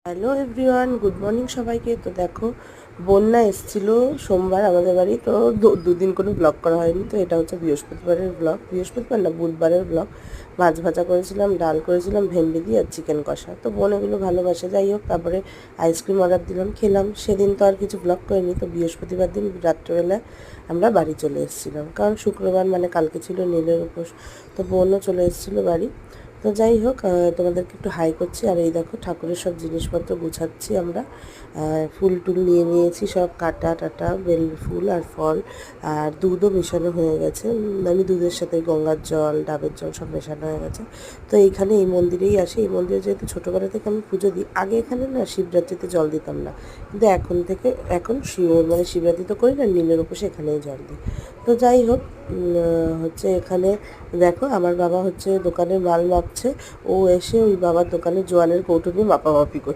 Hello everyone, good morning সবাইকে। তো দেখো, বন্যা এসেছিলো সোমবার আমাদের বাড়ি। তো দুদিন কোনো ব্লগ করা হয়নি। তো এটা হচ্ছে বৃহস্পতিবারের ব্লগ, বৃহস্পতিবার না বুধবারের ব্লগ। মাছ ভাজা করেছিলাম, ডাল করেছিলাম ভেন্ডি দিয়ে, আর চিকেন কষা। তো বোন এগুলো ভালোবাসে, যাই হোক। তারপরে আইসক্রিম অর্ডার দিলাম, খেলাম। সেদিন তো আর কিছু ব্লগ করিনি। তো বৃহস্পতিবার দিন রাত্রেবেলায় আমরা বাড়ি চলে এসেছিলাম, কারণ শুক্রবার মানে কালকে ছিল নীলের উপোস। তো বোনও চলে এসেছিলো বাড়ি। তো যাই হোক, তোমাদেরকে একটু হাই করছি। আর এই দেখো, ঠাকুরের সব জিনিসপত্র গুছাচ্ছি আমরা। ফুল টুল নিয়ে নিয়েছি, সব কাটা টাটা, বেল ফুল আর ফল। আর দুধও মেশানো হয়ে গেছে। আমি দুধের সাথে গঙ্গার জল, ডাবের জল সব মেশানো হয়ে গেছে। তো এইখানে এই মন্দিরেই আসি। এই মন্দিরে যেহেতু ছোটোবেলা থেকে আমি পুজো দিই। আগে এখানে না শিবরাত্রিতে জল দিতাম না, কিন্তু এখন মানে শিবরাত্রি তো করি না, নীলের উপোসে এখানেই জল দিই। তো যাই হোক, হচ্ছে এখানে দেখো, আমার বাবা হচ্ছে দোকানের মাল মাপছে। ও এসে ওই বাবার দোকানে জোয়ানের কৌটো নিয়ে মাপামাপি করছে।